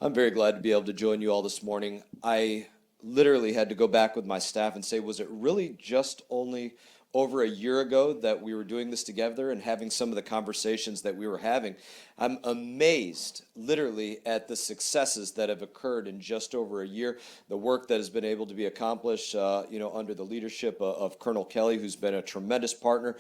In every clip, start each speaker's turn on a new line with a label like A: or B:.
A: I'm very glad to be able to join you all this morning. I literally had to go back with my staff and say, was it really just only over a year ago that we were doing this together and having some of the conversations that we were having? I'm amazed, literally, at the successes that have occurred in just over a year, the work that has been able to be accomplished, under the leadership of Colonel Kelly, who's been a tremendous partner,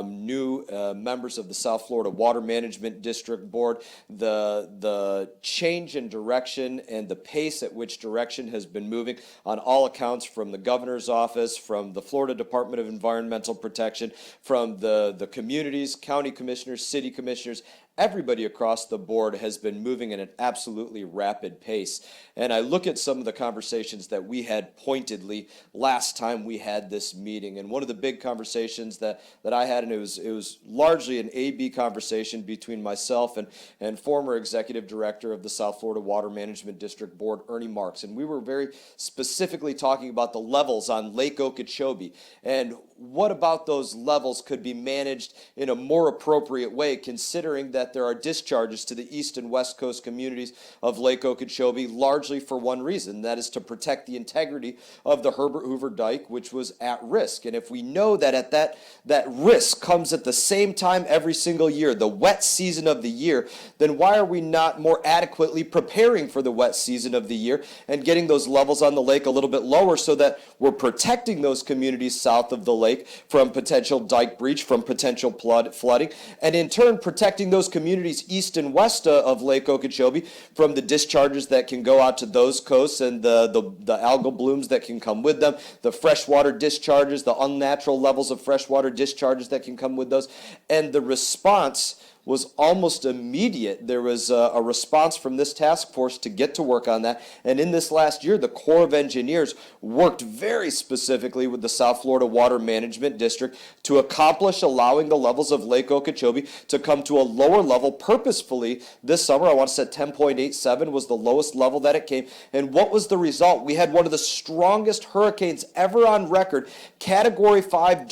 A: new members of the South Florida Water Management District Board, the change in direction and the pace at which direction has been moving on all accounts, from the governor's office, from the Florida Department of Environmental Protection, from the communities, county commissioners, city commissioners. Everybody across the board has been moving at an absolutely rapid pace. And I look at some of the conversations that we had pointedly last time we had this meeting. And one of the big conversations that I had, and it was largely an A-B conversation between myself and former executive director of the South Florida Water Management District Board, Ernie Marks. And we were very specifically talking about the levels on Lake Okeechobee and what about those levels could be managed in a more appropriate way, considering that there are discharges to the east and west coast communities of Lake Okeechobee, largely for one reason, that is to protect the integrity of the Herbert Hoover Dike, which was at risk. And if we know that that risk comes at the same time every single year, the wet season of the year, then why are we not more adequately preparing for the wet season of the year and getting those levels on the lake a little bit lower so that we're protecting those communities south of the lake from potential dike breach, from potential flooding, and in turn protecting those communities east and west of Lake Okeechobee from the discharges that can go out to those coasts and the algal blooms that can come with them, the freshwater discharges, the unnatural levels of freshwater discharges that can come with those. And the response was almost immediate. There was a response from this task force to get to work on that. And in this last year, the Corps of Engineers worked very specifically with the South Florida Water Management District to accomplish allowing the levels of Lake Okeechobee to come to a lower level purposefully this summer. I want to say 10.87 was the lowest level that it came. And what was the result? We had one of the strongest hurricanes ever on record, Category 5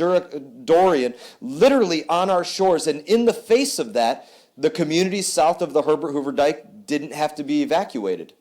A: Dorian, literally on our shores. And in the face of that, the communities south of the Herbert Hoover Dike didn't have to be evacuated.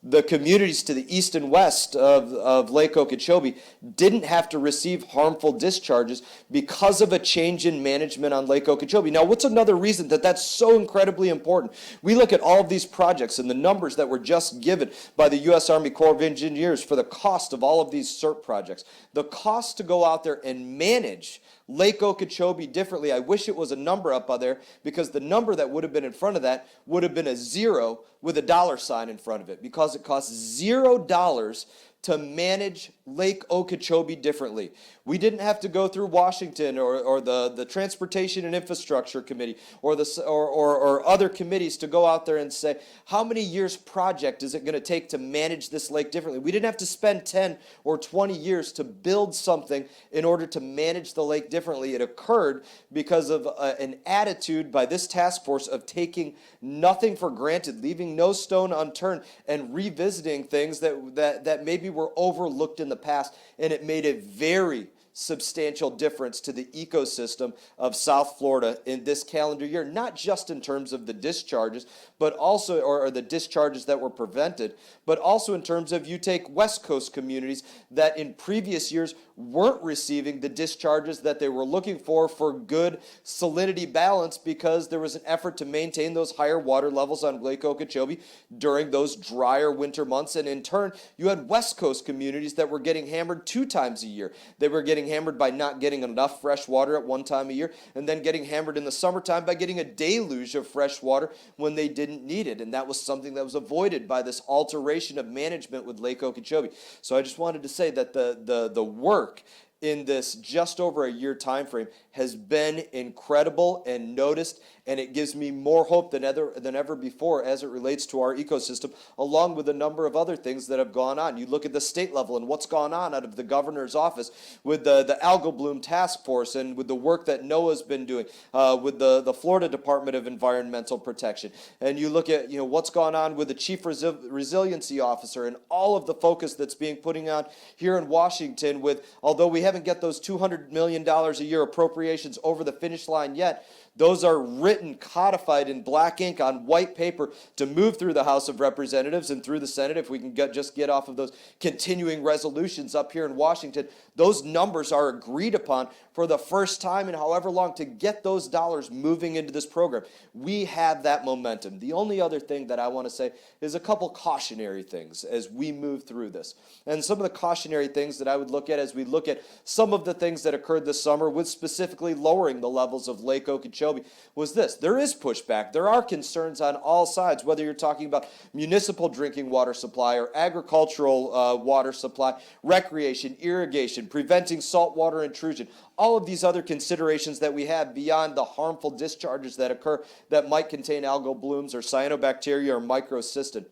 A: The communities to the east and west of Lake Okeechobee didn't have to receive harmful discharges because of a change in management on Lake Okeechobee. Now, what's another reason that that's so incredibly important? We look at all of these projects and the numbers that were just given by the U.S. Army Corps of Engineers for the cost of all of these CERT projects. The cost to go out there and manage Lake Okeechobee differently, I wish it was a number up there, because the number that would have been in front of that would have been a zero with a dollar sign in front of it, because it costs $0 to manage Lake Okeechobee differently. We didn't have to go through Washington or the Transportation and Infrastructure Committee or other committees to go out there and say, how many years project is it going to take to manage this lake differently? We didn't have to spend 10 or 20 years to build something in order to manage the lake differently. It occurred because of an attitude by this task force of taking nothing for granted, leaving no stone unturned, and revisiting things that maybe were overlooked in the past, and it made a very substantial difference to the ecosystem of South Florida in this calendar year, not just in terms of the discharges, but also, or the discharges that were prevented, but also in terms of, you take West Coast communities that in previous years weren't receiving the discharges that they were looking for good salinity balance, because there was an effort to maintain those higher water levels on Lake Okeechobee during those drier winter months. And in turn, you had West Coast communities that were getting hammered 2 times a year. They were getting hammered by not getting enough fresh water at one time a year, and then getting hammered in the summertime by getting a deluge of fresh water when they didn't need it. And that was something that was avoided by this alteration of management with Lake Okeechobee. So I just wanted to say that the work in this just over a year time frame has been incredible and noticed, and it gives me more hope than ever before as it relates to our ecosystem, along with a number of other things that have gone on. You look at the state level and what's gone on out of the governor's office with the algal bloom task force, and with the work that NOAA's been doing, with the Florida Department of Environmental Protection, and you look at what's gone on with the chief resiliency officer and all of the focus that's being putting on here in Washington, with, although we haven't got those $200 million a year appropriations over the finish line yet, Those are written, codified in black ink on white paper to move through the House of Representatives and through the Senate. If we can just get off of those continuing resolutions up here in Washington, those numbers are agreed upon for the first time in however long to get those dollars moving into this program. We have that momentum. The only other thing that I want to say is a couple cautionary things as we move through this. And some of the cautionary things that I would look at as we look at some of the things that occurred this summer with specifically lowering the levels of Lake Okeechobee was this. There is pushback. There are concerns on all sides, whether you're talking about municipal drinking water supply or agricultural water supply, recreation, irrigation, preventing saltwater intrusion, all of these other considerations that we have beyond the harmful discharges that occur that might contain algal blooms or cyanobacteria or microcystin.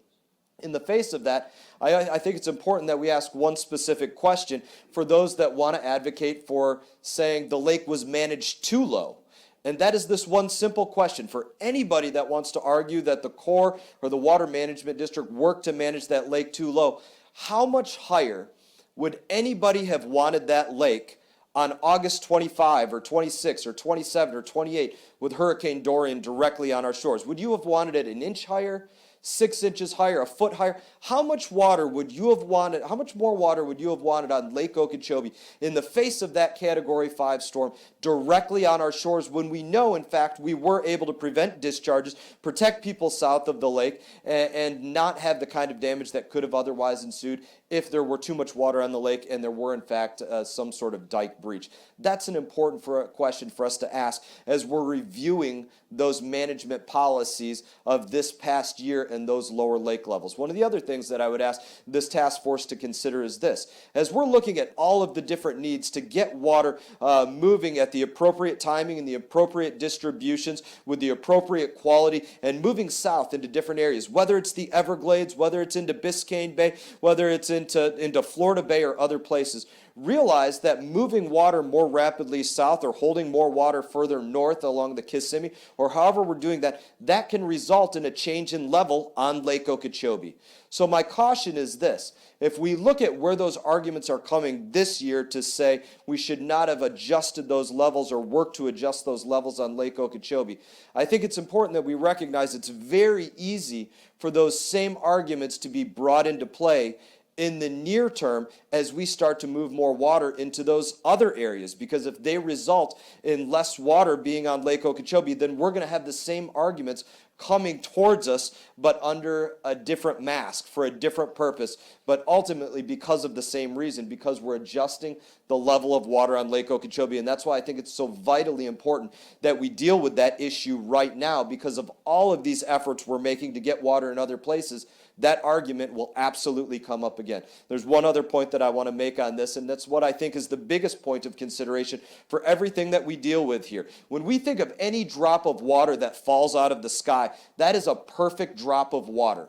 A: In the face of that, I think it's important that we ask one specific question for those that want to advocate for saying the lake was managed too low. And that is this one simple question for anybody that wants to argue that the Corps or the Water Management District worked to manage that lake too low. How much higher would anybody have wanted that lake on August 25 or 26 or 27 or 28 with Hurricane Dorian directly on our shores? Would you have wanted it an inch higher, 6 inches higher, a foot higher? How much water would you have wanted? How much more water would you have wanted on Lake Okeechobee in the face of that Category 5 storm directly on our shores when we know, in fact, we were able to prevent discharges, protect people south of the lake, and not have the kind of damage that could have otherwise ensued if there were too much water on the lake and there were, in fact, some sort of dike breach? That's an important question for us to ask as we're reviewing those management policies of this past year and those lower lake levels. One of the other things that I would ask this task force to consider is this. As we're looking at all of the different needs to get water moving at the appropriate timing and the appropriate distributions with the appropriate quality and moving south into different areas, whether it's the Everglades, whether it's into Biscayne Bay, whether it's into Florida Bay or other places, realize that moving water more rapidly south or holding more water further north along the Kissimmee, or however we're doing that, that can result in a change in level on Lake Okeechobee. So my caution is this. If we look at where those arguments are coming this year to say we should not have adjusted those levels or worked to adjust those levels on Lake Okeechobee, I think it's important that we recognize it's very easy for those same arguments to be brought into play in the near term as we start to move more water into those other areas. Because if they result in less water being on Lake Okeechobee, then we're going to have the same arguments coming towards us, but under a different mask, for a different purpose, but ultimately because of the same reason, because we're adjusting the level of water on Lake Okeechobee. And that's why I think it's so vitally important that we deal with that issue right now, because of all of these efforts we're making to get water in other places. That argument will absolutely come up again. There's one other point that I want to make on this, and that's what I think is the biggest point of consideration for everything that we deal with here. When we think of any drop of water that falls out of the sky, that is a perfect drop of water.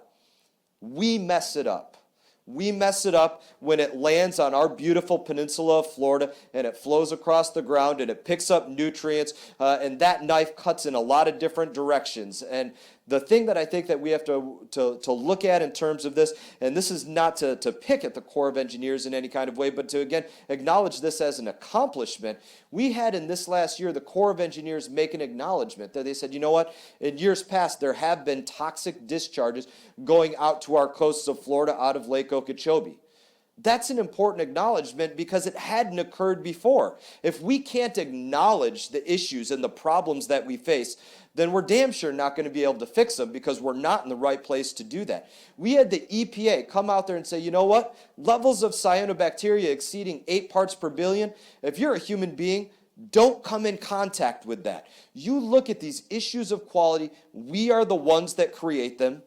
A: We mess it up. We mess it up when it lands on our beautiful peninsula of Florida and it flows across the ground and it picks up nutrients, and that knife cuts in a lot of different directions. And the thing that I think that we have to look at in terms of this, and this is not to pick at the Corps of Engineers in any kind of way, but to, again, acknowledge this as an accomplishment. We had in this last year the Corps of Engineers make an acknowledgement that they said, you know what, in years past there have been toxic discharges going out to our coasts of Florida out of Lake Okeechobee. That's an important acknowledgement because it hadn't occurred before. If we can't acknowledge the issues and the problems that we face, then we're damn sure not going to be able to fix them because we're not in the right place to do that. We had the EPA come out there and say, you know what? Levels of cyanobacteria exceeding 8 parts per billion, if you're a human being, don't come in contact with that. You look at these issues of quality, we are the ones that create them,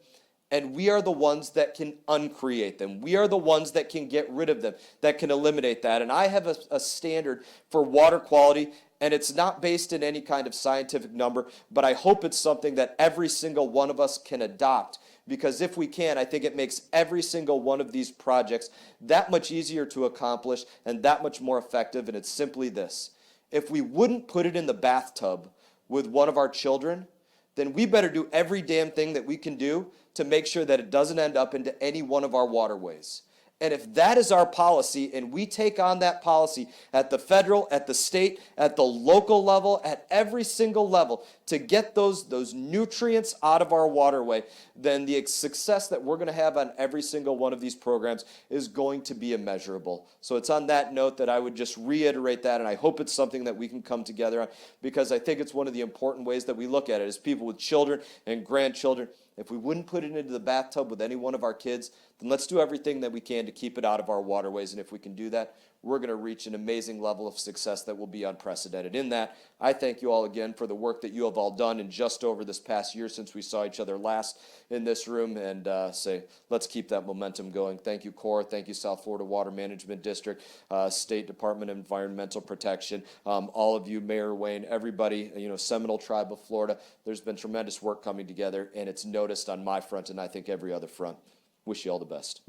A: and we are the ones that can uncreate them. We are the ones that can get rid of them, that can eliminate that. And I have a standard for water quality, and it's not based in any kind of scientific number, but I hope it's something that every single one of us can adopt. Because if we can, I think it makes every single one of these projects that much easier to accomplish and that much more effective. And it's simply this. If we wouldn't put it in the bathtub with one of our children, then we better do every damn thing that we can do to make sure that it doesn't end up into any one of our waterways. And if that is our policy and we take on that policy at the federal, at the state, at the local level, at every single level to get those nutrients out of our waterway, then the success that we're going to have on every single one of these programs is going to be immeasurable. So it's on that note that I would just reiterate that, and I hope it's something that we can come together on, because I think it's one of the important ways that we look at it as people with children and grandchildren. If we wouldn't put it into the bathtub with any one of our kids, then let's do everything that we can to keep it out of our waterways. And if we can do that, we're going to reach an amazing level of success that will be unprecedented. In that, I thank you all again for the work that you have all done in just over this past year since we saw each other last in this room, and say, let's keep that momentum going. Thank you, Corps. Thank you, South Florida Water Management District, State Department of Environmental Protection, all of you, Mayor Wayne, everybody, Seminole Tribe of Florida. There's been tremendous work coming together, and it's noticed on my front and I think every other front. Wish you all the best.